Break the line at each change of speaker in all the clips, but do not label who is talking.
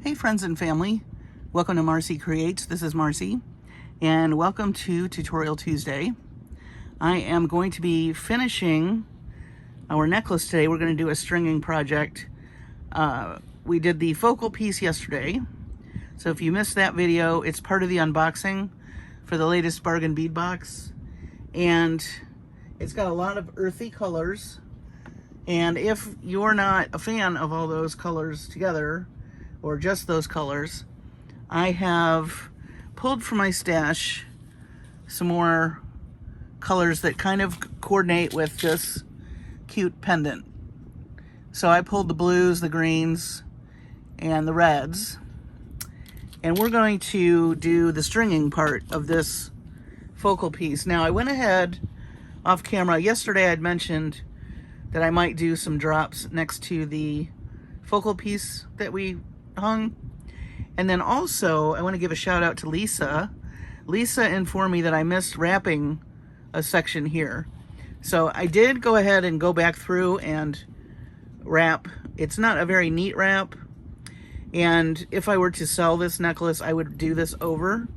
Hey friends and family, welcome to Marcie Creates. This is Marcie and welcome to Tutorial Tuesday. I am going to be finishing our necklace today. We're going to do a stringing project. We did the focal piece yesterday, so if you missed that video, it's part of the unboxing for the latest bargain bead box, and it's got a lot of earthy colors. And if you're not a fan of all those colors together, or just those colors, I have pulled from my stash some more colors that kind of coordinate with this cute pendant. So I pulled the blues, the greens, and the reds, and we're going to do the stringing part of this focal piece. Now, I went ahead off camera. Yesterday I'd mentioned that I might do some drops next to the focal piece that we hung. And then also, I want to give a shout out to Lisa. Lisa informed me that I missed wrapping a section here. So I did go ahead and go back through and wrap. It's not a very neat wrap. And if I were to sell this necklace, I would do this over.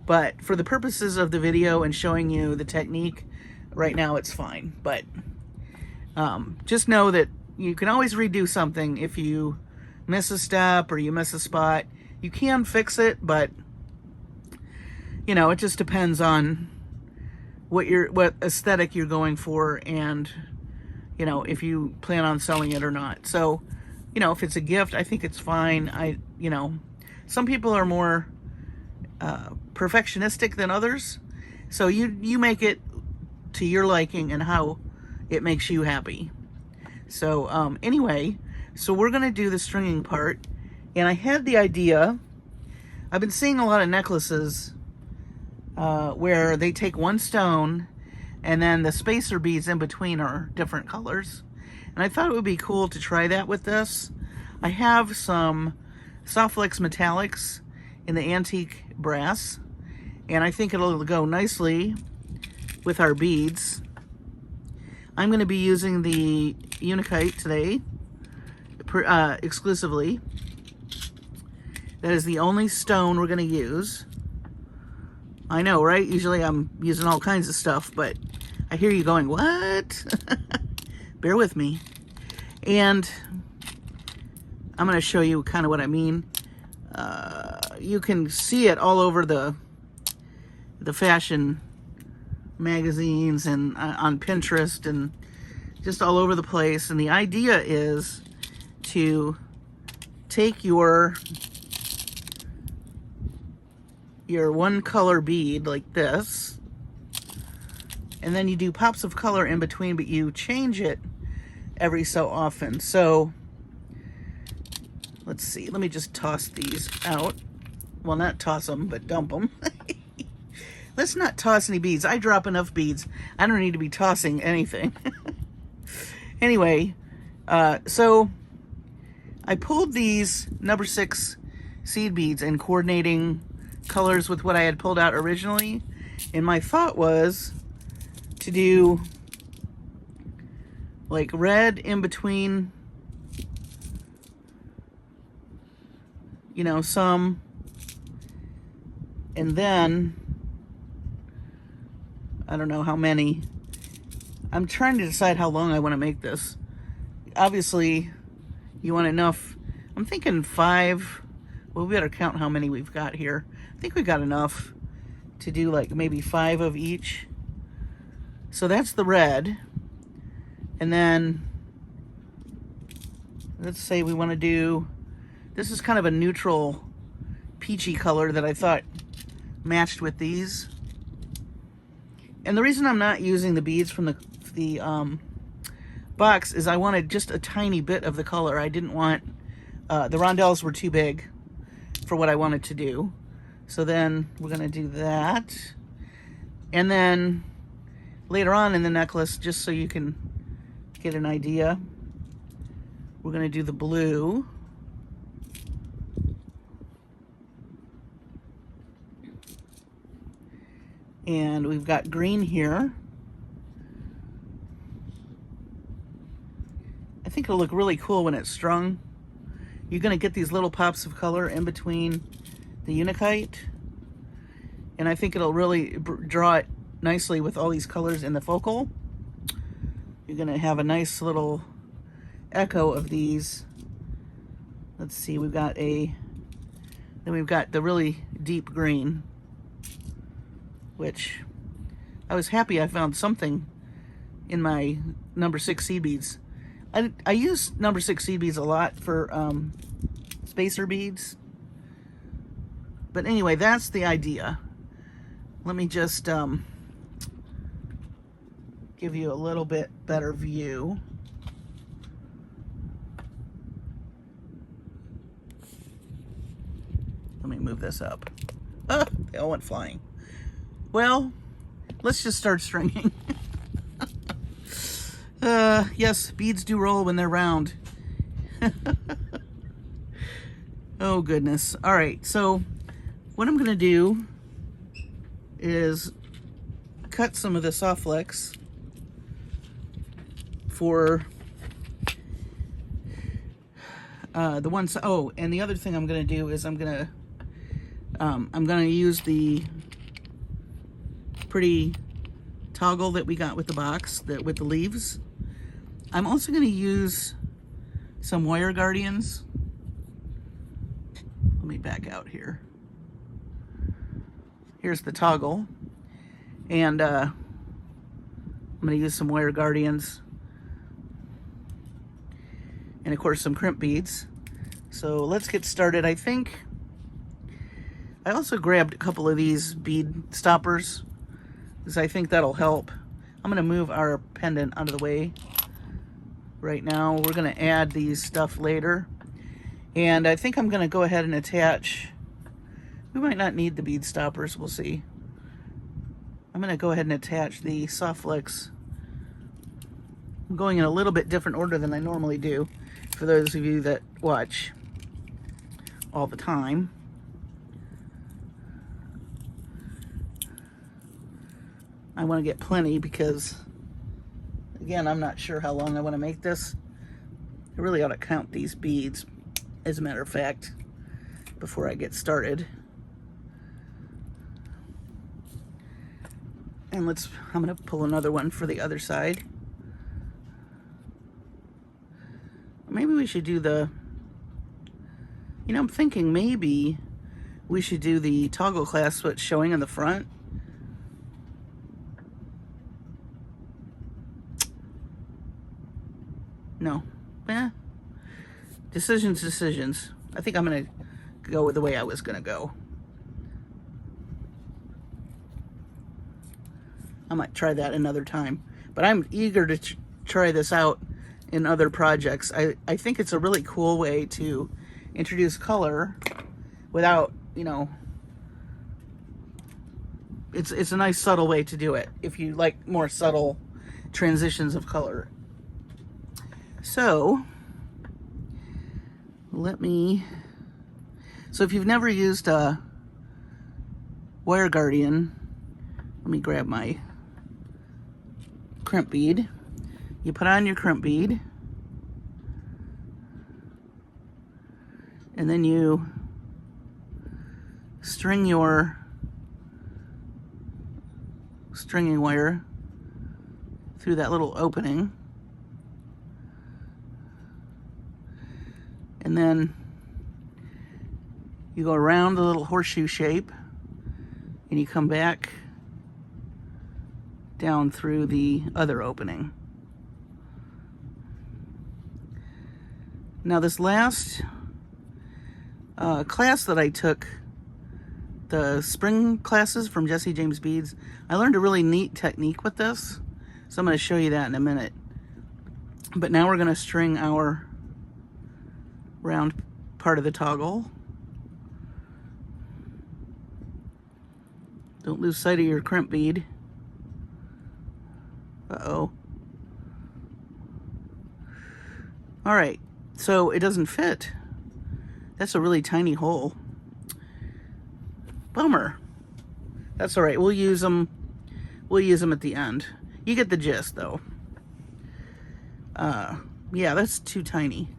But for the purposes of the video and showing you the technique, right now it's fine. But just know that you can always redo something if you miss a step or you miss a spot. You can fix it, but you know, it just depends on what aesthetic you're going for, and you know, if you plan on selling it or not. So, you know, if it's a gift, I think it's fine. You know, some people are more perfectionistic than others, so you make it to your liking and how it makes you happy. So anyway, so we're gonna do the stringing part, and I had the idea, I've been seeing a lot of necklaces where they take one stone and then the spacer beads in between are different colors, and I thought it would be cool to try that with this. I have some SoftFlex metallics in the antique brass, and I think it'll go nicely with our beads. I'm going to be using the Unikite today, exclusively. That is the only stone we're going to use. I know, right? Usually I'm using all kinds of stuff, but I hear you going, what? Bear with me. And I'm going to show you kind of what I mean. You can see it all over the fashion magazines and on Pinterest and just all over the place. And the idea is to take your one color bead like this, and then you do pops of color in between, but you change it every so often. So let's see, let me just toss these out. Well, not toss them, but dump them. Let's not toss any beads. I drop enough beads. I don't need to be tossing anything. Anyway, so I pulled these number 6 seed beads in coordinating colors with what I had pulled out originally. And my thought was to do like red in between, you know, some, and then I don't know how many. I'm trying to decide how long I want to make this. Obviously, you want enough. I'm thinking 5. Well, we better count how many we've got here. I think we got enough to do like maybe 5 of each. So that's the red. And then let's say we want to do, this is kind of a neutral peachy color that I thought matched with these. And the reason I'm not using the beads from the box is I wanted just a tiny bit of the color. I didn't want, the rondelles were too big for what I wanted to do. So then we're going to do that. And then later on in the necklace, just so you can get an idea, we're going to do the blue. And we've got green here. I think it'll look really cool when it's strung. you're going to get these little pops of color in between the Unakite. And I think it'll really draw it nicely with all these colors in the focal. You're going to have a nice little echo of these. Let's see, we've got the really deep green, which I was happy I found something in my number 6 seed beads. I use number 6 seed beads a lot for spacer beads. But anyway, that's the idea. Let me just give you a little bit better view. Let me move this up. Ah, they all went flying. Well, let's just start stringing. Yes, beads do roll when they're round. Oh goodness. All right, so what I'm gonna do is cut some of the SoftFlex for the ones. Oh, and the other thing I'm gonna do is I'm gonna use the pretty toggle that we got with the box, with the leaves. I'm also going to use some wire guardians. Let me back out here. Here's the toggle. And I'm going to use some wire guardians. And of course some crimp beads. So let's get started. I think I also grabbed a couple of these bead stoppers because I think that'll help. I'm going to move our pendant out of the way right now. We're going to add these stuff later. And I think I'm going to go ahead and attach. We might not need the bead stoppers. We'll see. I'm going to go ahead and attach the SoftFlex. I'm going in a little bit different order than I normally do for those of you that watch all the time. I want to get plenty because, again, I'm not sure how long I want to make this. I really ought to count these beads, as a matter of fact, before I get started. And I'm going to pull another one for the other side. Maybe we should do I'm thinking maybe we should do the toggle clasp that's showing in the front. No. Decisions. I think I'm going to go with the way I was going to go. I might try that another time. But I'm eager to try this out in other projects. I think it's a really cool way to introduce color without, it's a nice subtle way to do it if you like more subtle transitions of color. So if you've never used a wire guardian, let me grab my crimp bead. You put on your crimp bead, and then you string your stringing wire through that little opening. And then you go around the little horseshoe shape and you come back down through the other opening. Now this last class that I took, the spring classes from Jesse James Beads, I learned a really neat technique with this. So I'm going to show you that in a minute. But now we're going to string our round part of the toggle. Don't lose sight of your crimp bead. Uh-oh. All right, so it doesn't fit. That's a really tiny hole. Bummer. That's all right. We'll use them at the end. You get the gist, though. Yeah, that's too tiny.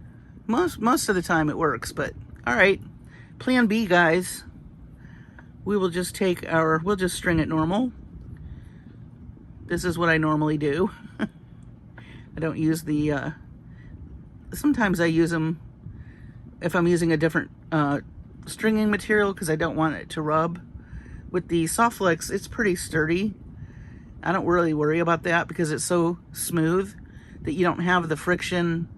Most of the time it works, but all right. Plan B, guys. We will just we'll just string it normal. This is what I normally do. I don't use the, sometimes I use them if I'm using a different stringing material because I don't want it to rub. With the SoftFlex, it's pretty sturdy. I don't really worry about that because it's so smooth that you don't have the friction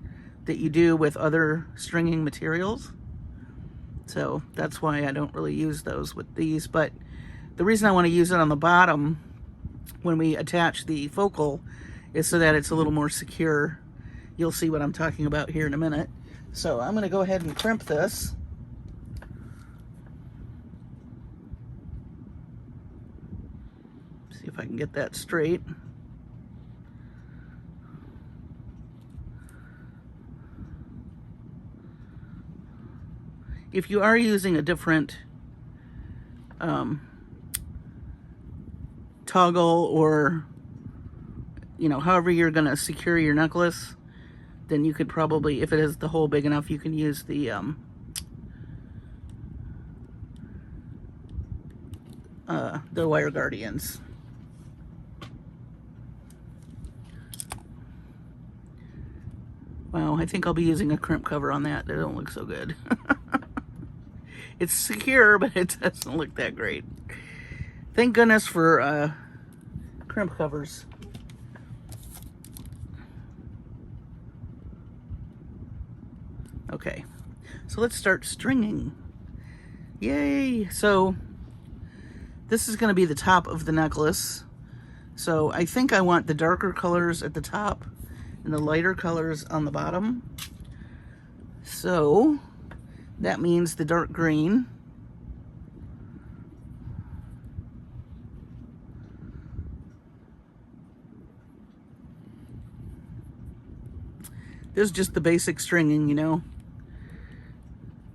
that you do with other stringing materials. So that's why I don't really use those with these. But the reason I want to use it on the bottom when we attach the focal is so that it's a little more secure. You'll see what I'm talking about here in a minute. So I'm going to go ahead and crimp this. See if I can get that straight. If you are using a different toggle or, you know, however you're going to secure your necklace, then you could probably, if it is the hole big enough, you can use the wire guardians. Wow, I think I'll be using a crimp cover on that. That don't look so good. It's secure, but it doesn't look that great. Thank goodness for crimp covers. Okay, so let's start stringing. Yay! So this is going to be the top of the necklace. So I think I want the darker colors at the top and the lighter colors on the bottom. So that means the dark green. This is just the basic stringing, you know.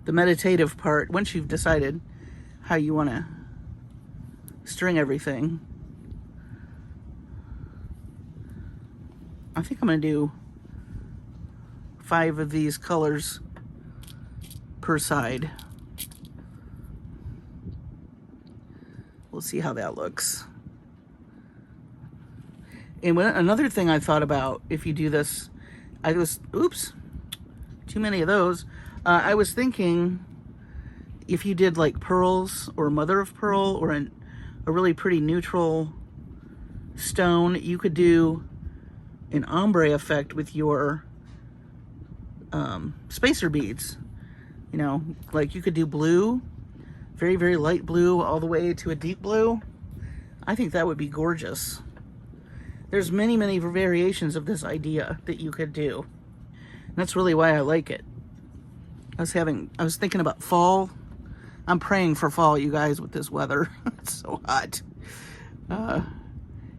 The meditative part, once you've decided how you want to string everything. I think I'm going to do 5 of these colors per side. We'll see how that looks. And another thing I thought about, if you do this, oops, too many of those. I was thinking if you did like pearls or mother of pearl or a really pretty neutral stone, you could do an ombre effect with your spacer beads. You know, like you could do blue, very, very light blue, all the way to a deep blue. I think that would be gorgeous. There's many, many variations of this idea that you could do. And that's really why I like it. I was thinking about fall. I'm praying for fall, you guys, with this weather. It's so hot. And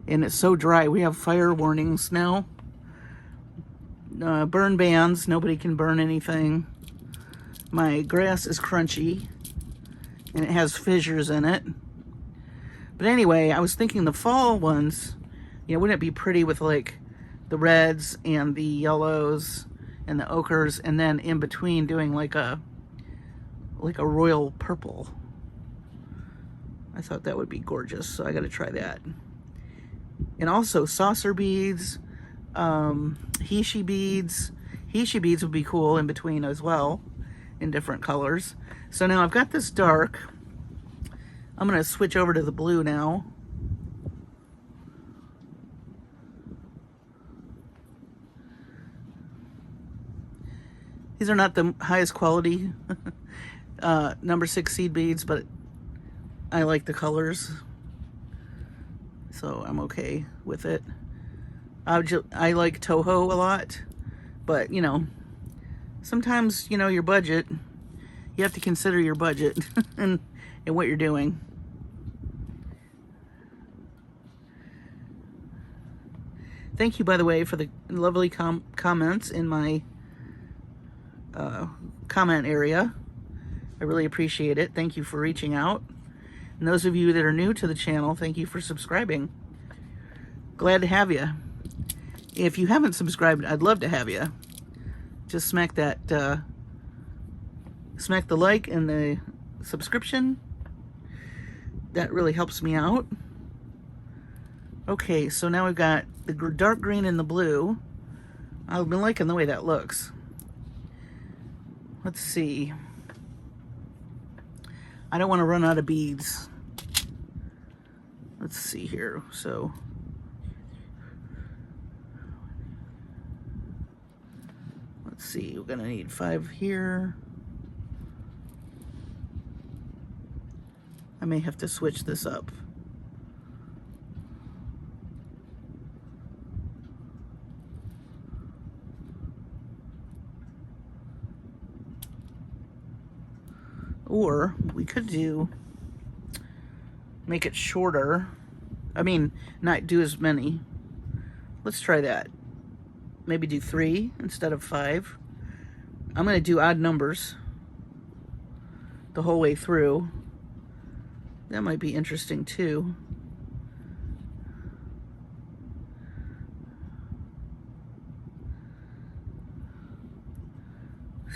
it's so dry. We have fire warnings now. Burn bans. Nobody can burn anything. My grass is crunchy. And it has fissures in it. But anyway, I was thinking the fall ones, you know, wouldn't it be pretty with like the reds and the yellows and the ochres, and then in between doing like a royal purple. I thought that would be gorgeous, so I got to try that. And also saucer beads, Hishi beads. Hishi beads would be cool in between as well, in different colors. So now I've got this dark. I'm going to switch over to the blue now. These are not the highest quality number 6 seed beads, but I like the colors, so I'm okay with it. I like Toho a lot, but you know, sometimes, you know, your budget, you have to consider your budget and what you're doing. Thank you, by the way, for the lovely comments in my comment area. I really appreciate it. Thank you for reaching out. And those of you that are new to the channel, thank you for subscribing. Glad to have you. If you haven't subscribed, I'd love to have you. just smack that, smack the like and the subscription. That really helps me out. Okay, so now we've got the dark green and the blue. I've been liking the way that looks. Let's see. I don't want to run out of beads. Let's see here. So let's see, we're gonna need 5 here. I may have to switch this up. Or we could make it shorter. I mean, not do as many. Let's try that. Maybe do 3 instead of 5. I'm going to do odd numbers the whole way through. That might be interesting too.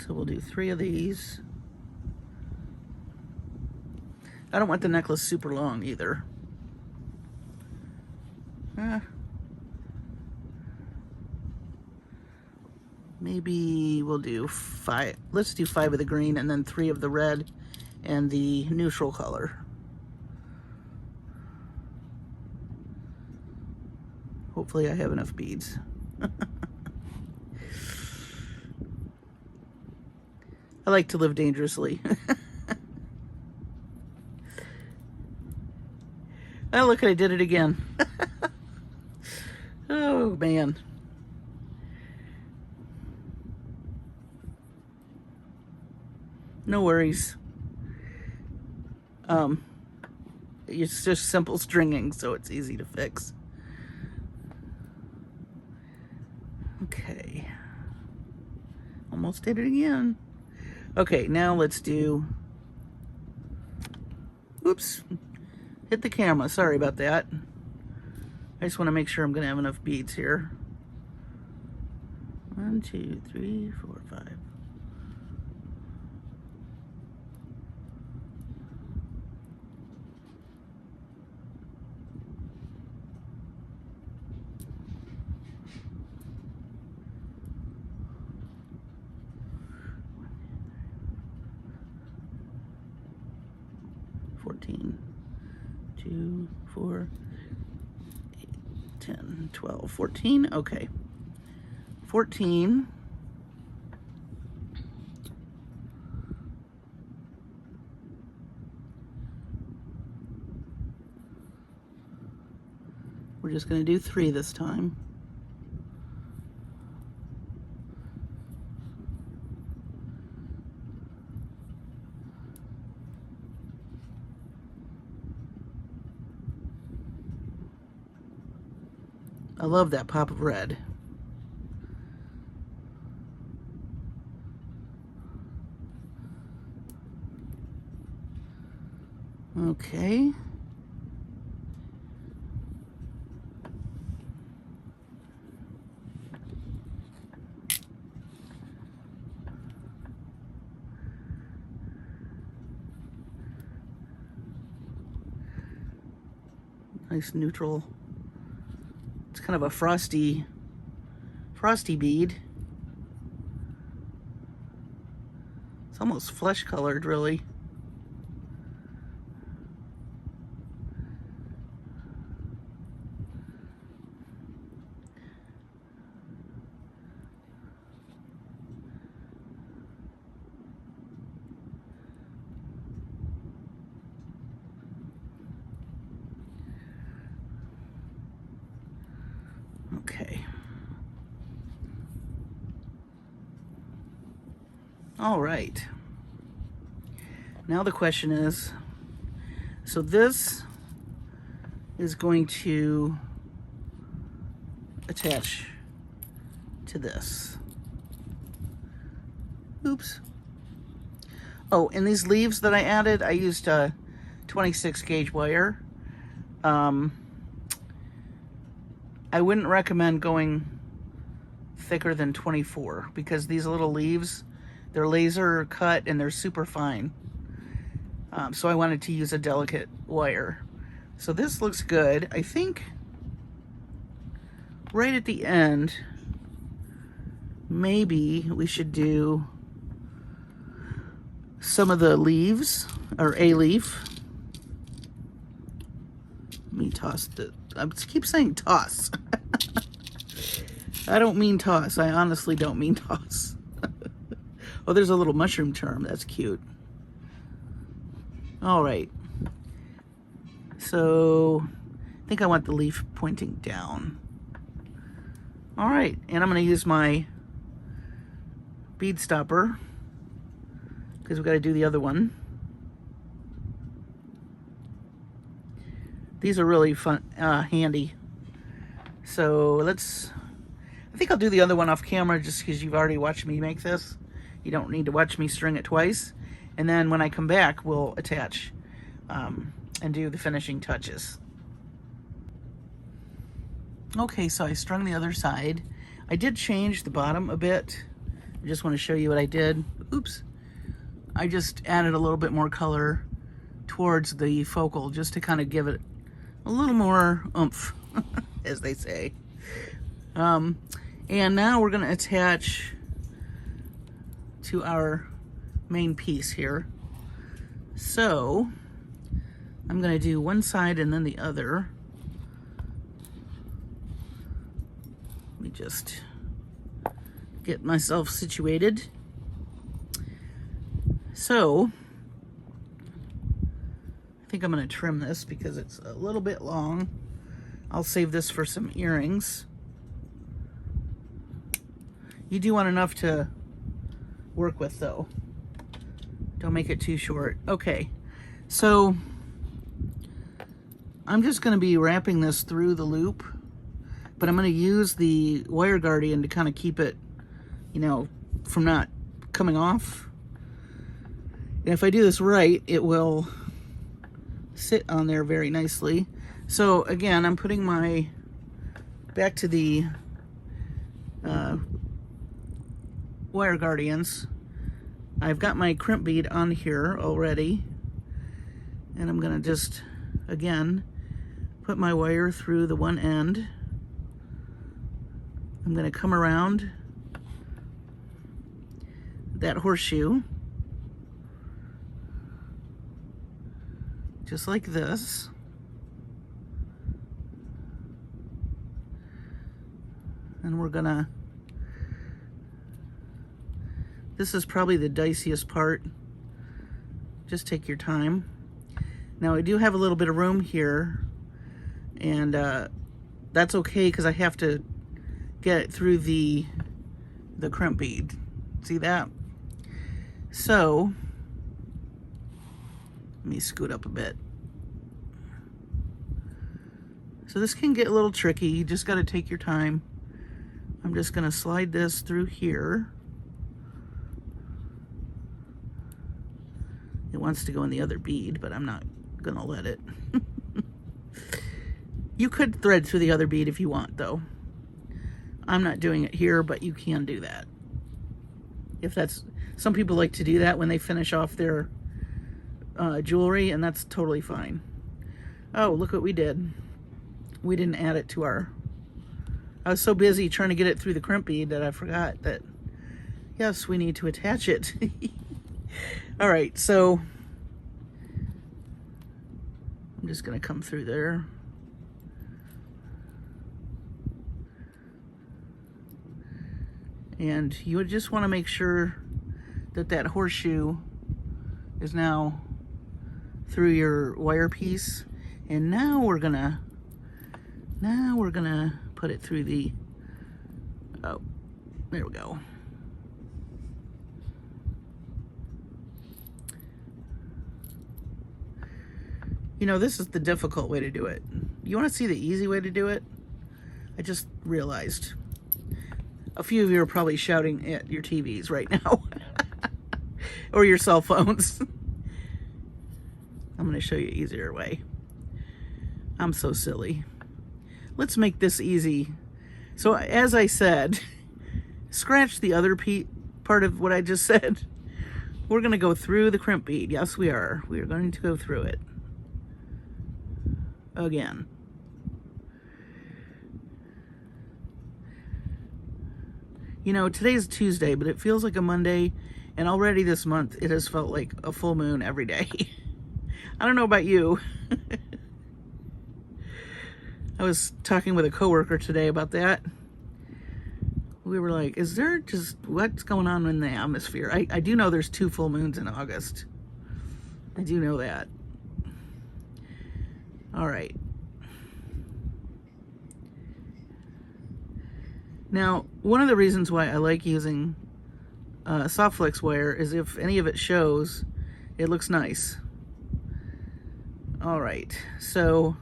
So we'll do 3 of these. I don't want the necklace super long either. Maybe we'll do 5. Let's do 5 of the green and then 3 of the red and the neutral color. Hopefully I have enough beads. I like to live dangerously. Oh, look, I did it again. Oh, man. No worries. It's just simple stringing, so it's easy to fix. Okay. Almost did it again. Okay, now let's do... Oops. Hit the camera. Sorry about that. I just want to make sure I'm going to have enough beads here. 1, 2, 3, 4, 5. Two, 4, 8, 10, 12, 14. Okay. 14. We're just going to do 3 this time. I love that pop of red. Okay. Nice neutral. It's kind of a frosty bead. It's almost flesh colored, really. Okay. All right. Now the question is, so this is going to attach to this. Oops. Oh, and these leaves that I added, I used a 26 gauge wire. I wouldn't recommend going thicker than 24 because these little leaves, they're laser cut and they're super fine. So I wanted to use a delicate wire. So this looks good. I think right at the end, maybe we should do some of the leaves, or a leaf. Let me toss the, I keep saying toss. I don't mean toss. I honestly don't mean toss. Oh, there's a little mushroom charm. That's cute. All right. So I think I want the leaf pointing down. All right, and I'm going to use my bead stopper because we've got to do the other one. These are really fun, handy. So I think I'll do the other one off camera just because you've already watched me make this. You don't need to watch me string it twice. And then when I come back, we'll attach and do the finishing touches. Okay, so I strung the other side. I did change the bottom a bit. I just want to show you what I did. Oops. I just added a little bit more color towards the focal just to kind of give it a little more oomph, as they say. And now we're going to attach to our main piece here. So I'm going to do one side and then the other. Let me just get myself situated. So I think I'm going to trim this because it's a little bit long. I'll save this for some earrings. You do want enough to work with though. Don't make it too short. Okay, so I'm just going to be wrapping this through the loop, but I'm going to use the wire guardian to kind of keep it, you know, from not coming off. And if I do this right, it will sit on there very nicely. So again, I'm putting my, back to the wire guardians. I've got my crimp bead on here already, and I'm gonna just, again, put my wire through the one end. I'm gonna come around that horseshoe, just like this. And we're gonna, this is probably the diciest part. Just take your time. Now I do have a little bit of room here, and that's okay because I have to get it through the crimp bead. See that? So let me scoot up a bit. So this can get a little tricky. You just got to take your time. I'm just going to slide this through here. It wants to go in the other bead, but I'm not going to let it. You could thread through the other bead if you want, though. I'm not doing it here, but you can do that. If that's, some people like to do that when they finish off their jewelry, and that's totally fine. Oh, look what we did. We didn't add it to our, I was so busy trying to get it through the crimp bead that I forgot that, yes, we need to attach it. All right, so I'm just gonna come through there. And you would just want to make sure that that horseshoe is now through your wire piece. And now we're gonna put it through the, oh, there we go. You know, this is the difficult way to do it. You want to see the easy way to do it? I just realized. A few of you are probably shouting at your TVs right now. Or your cell phones. I'm going to show you an easier way. I'm so silly. Let's make this easy. So as I said, scratch the other part of what I just said. We're going to go through the crimp bead. Yes, we are. We are going to go through it again. You know, today's Tuesday, but it feels like a Monday, and already this month it has felt like a full moon every day. I don't know about you. I was talking with a coworker today about that. We were like, is there just, what's going on in the atmosphere? I do know there's 2 full moons in August. I do know that. All right. Now, one of the reasons why I like using SoftFlex wire is if any of it shows, it looks nice. All right, so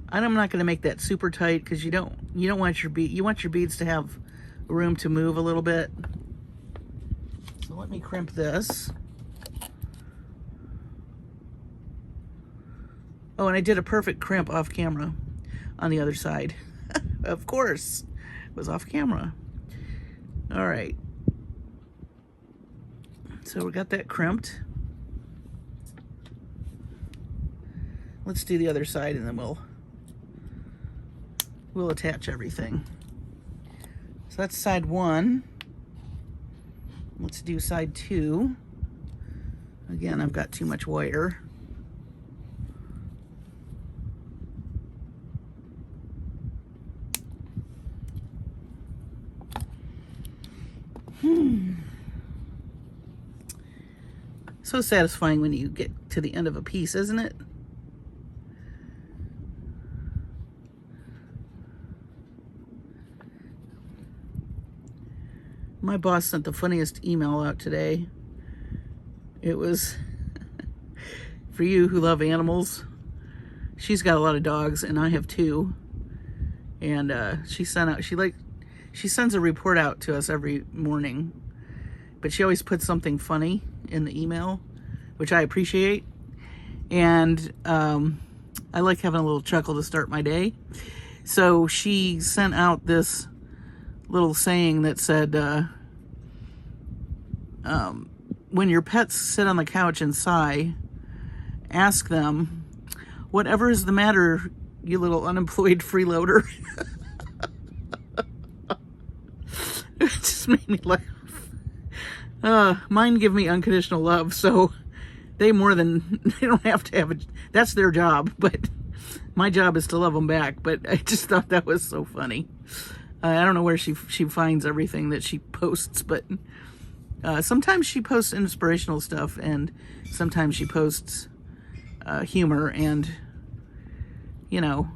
I'm not going to make that super tight because you don't want your bead. You want your beads to have room to move a little bit. So let me crimp this. Oh, and I did a perfect crimp off camera on the other side. Of course, it was off camera. All right. So we got that crimped. Let's do the other side and then we'll attach everything. So that's side 1. Let's do side 2. Again, I've got too much wire. So satisfying when you get to the end of a piece, isn't it? My boss sent the funniest email out today. It was for you who love animals. She's got a lot of dogs and I have 2. And she sends a report out to us every morning. But she always puts something funny in the email, which I appreciate. And I like having a little chuckle to start my day. So she sent out this little saying that said, when your pets sit on the couch and sigh, ask them, whatever is the matter, you little unemployed freeloader. It just made me laugh. Mine give me unconditional love, so they don't have to have it. That's their job, but my job is to love them back. But I just thought that was so funny. I don't know where she finds everything that she posts, but sometimes she posts inspirational stuff, and sometimes she posts humor, and you know,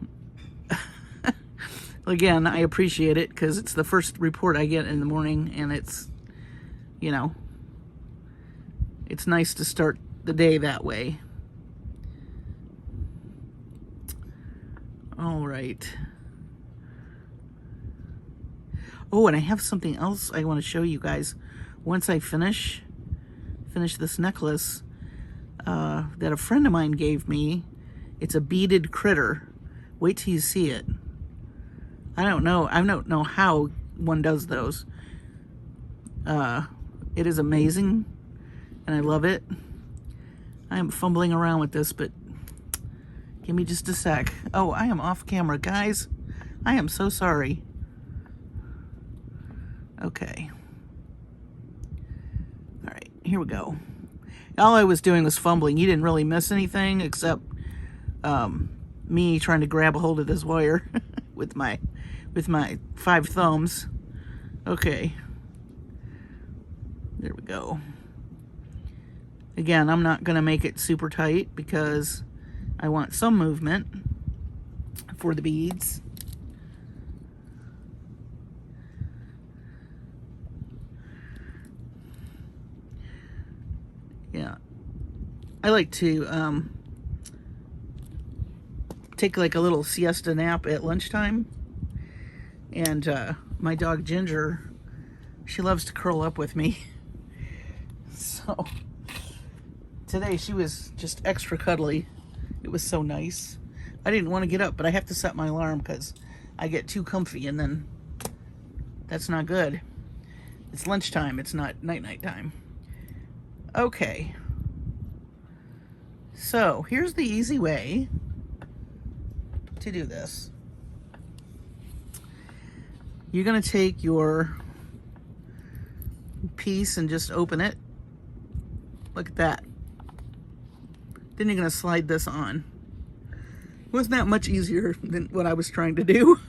again, I appreciate it because it's the first report I get in the morning, and it's, you know, it's nice to start the day that way. All right. Oh, and I have something else I want to show you guys. Once I finish this necklace that a friend of mine gave me. It's a beaded critter. Wait till you see it. I don't know how one does those. It is amazing, and I love it. I am fumbling around with this, but give me just a sec. Oh, I am off camera, guys. I am so sorry. Okay. All right, here we go. All I was doing was fumbling. You didn't really miss anything except me trying to grab a hold of this wire with my 5 thumbs. Okay. There we go. Again, I'm not going to make it super tight because I want some movement for the beads. Yeah. I like to take like a little siesta nap at lunchtime. And my dog Ginger, she loves to curl up with me. So today she was just extra cuddly. It was so nice. I didn't want to get up, but I have to set my alarm because I get too comfy and then that's not good. It's lunchtime, it's not night time. Okay. So here's the easy way to do this. You're going to take your piece and just open it. Look at that. Then you're going to slide this on. Wasn't that much easier than what I was trying to do?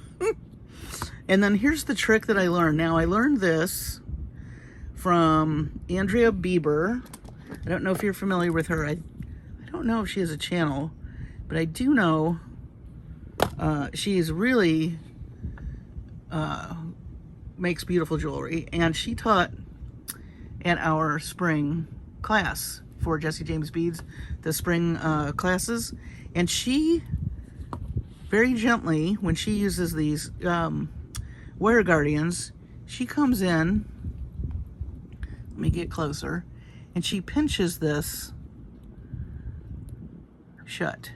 And then here's the trick that I learned. Now, I learned this from Andrea Bieber. I don't know if you're familiar with her. I don't know if she has a channel, but I do know she is really makes beautiful jewelry, and she taught at our spring class for Jesse James Beads, the spring classes, and she very gently, when she uses these wire guardians, she comes in, let me get closer, and she pinches this shut.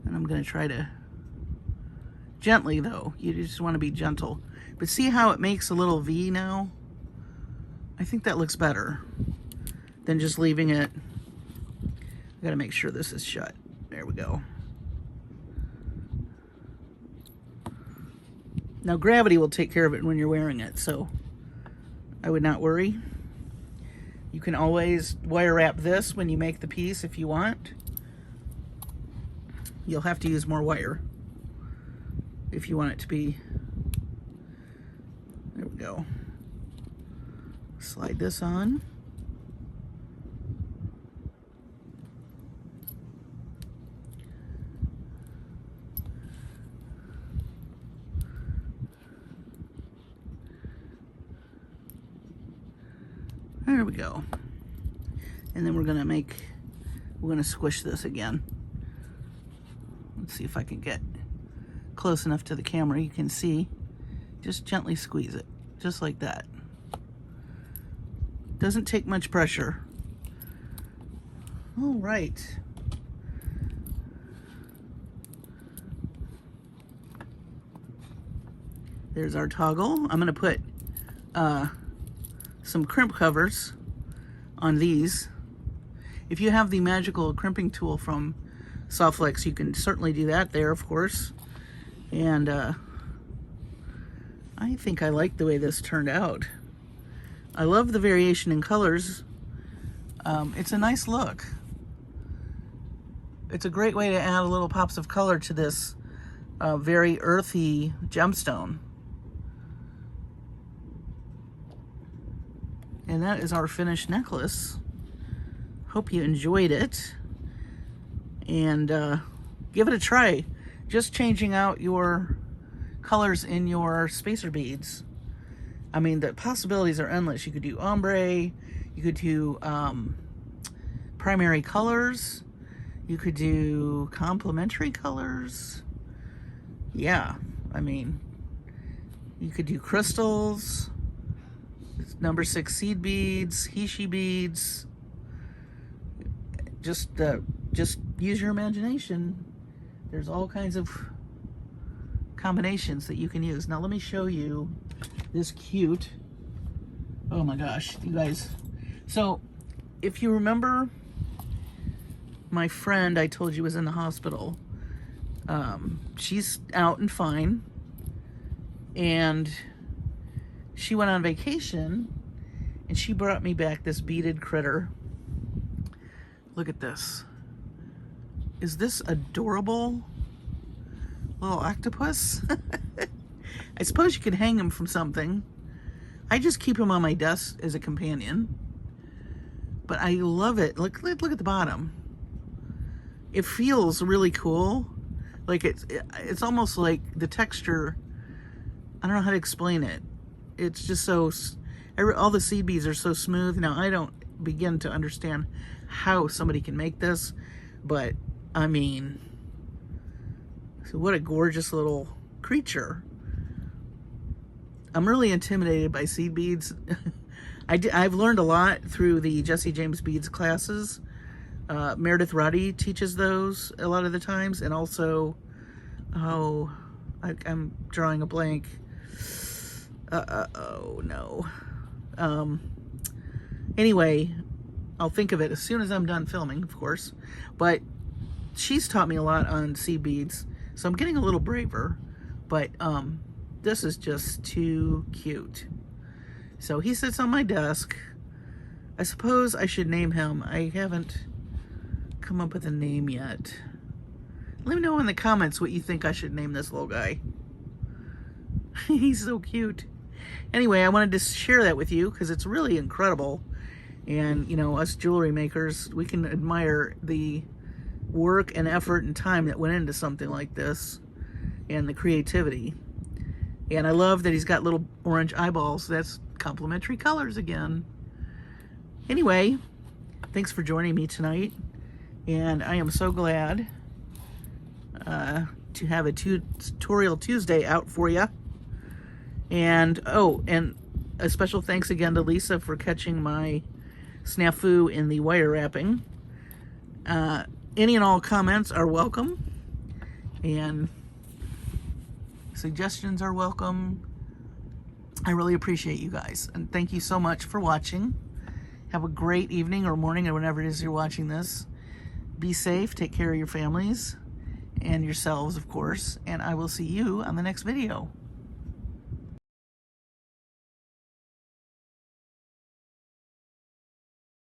And I'm going to try to, gently though, you just want to be gentle. But see how it makes a little V now? I think that looks better than just leaving it. I got to make sure this is shut. There we go. Now gravity will take care of it when you're wearing it, so I would not worry. You can always wire wrap this when you make the piece if you want. You'll have to use more wire if you want it to be. There we go. Slide this on. There we go. And then we're gonna squish this again. Let's see if I can get close enough to the camera. You can see. Just gently squeeze it, just like that. Doesn't take much pressure. All right. There's our toggle. I'm gonna put some crimp covers on these. If you have the magical crimping tool from SoftFlex, you can certainly do that there, of course. And I think I like the way this turned out. I love the variation in colors. It's a nice look. It's a great way to add a little pops of color to this very earthy gemstone. And that is our finished necklace. Hope you enjoyed it. And give it a try. Just changing out your colors in your spacer beads. I mean, the possibilities are endless. You could do ombre. You could do primary colors. You could do complementary colors. Yeah, I mean, you could do crystals. Number 6 seed beads, Hishi beads. Just use your imagination. There's all kinds of combinations that you can use. Now let me show you this cute. Oh my gosh, you guys. So if you remember my friend I told you was in the hospital, she's out and fine, and she went on vacation, and she brought me back this beaded critter. Look at this. Is this adorable little octopus? I suppose you could hang him from something. I just keep him on my desk as a companion. But I love it. Look at the bottom. It feels really cool. Like it's almost like the texture. I don't know how to explain it. It's just so, all the seed beads are so smooth. Now, I don't begin to understand how somebody can make this, but I mean, so what a gorgeous little creature. I'm really intimidated by seed beads. I've learned a lot through the Jesse James Beads classes. Meredith Roddy teaches those a lot of the times, and also, I'm drawing a blank. Oh no. Anyway, I'll think of it as soon as I'm done filming, of course. But she's taught me a lot on seed beads, so I'm getting a little braver. But this is just too cute. So he sits on my desk. I suppose I should name him. I haven't come up with a name yet. Let me know in the comments what you think I should name this little guy. He's so cute. Anyway, I wanted to share that with you because it's really incredible. And, you know, us jewelry makers, we can admire the work and effort and time that went into something like this and the creativity. And I love that he's got little orange eyeballs. That's complementary colors again. Anyway, thanks for joining me tonight. And I am so glad to have a Tutorial Tuesday out for you. And, oh, and a special thanks again to Lisa for catching my snafu in the wire wrapping. Any and all comments are welcome, and suggestions are welcome. I really appreciate you guys, and thank you so much for watching. Have a great evening or morning or whenever it is you're watching this. Be safe, take care of your families and yourselves, of course, and I will see you on the next video.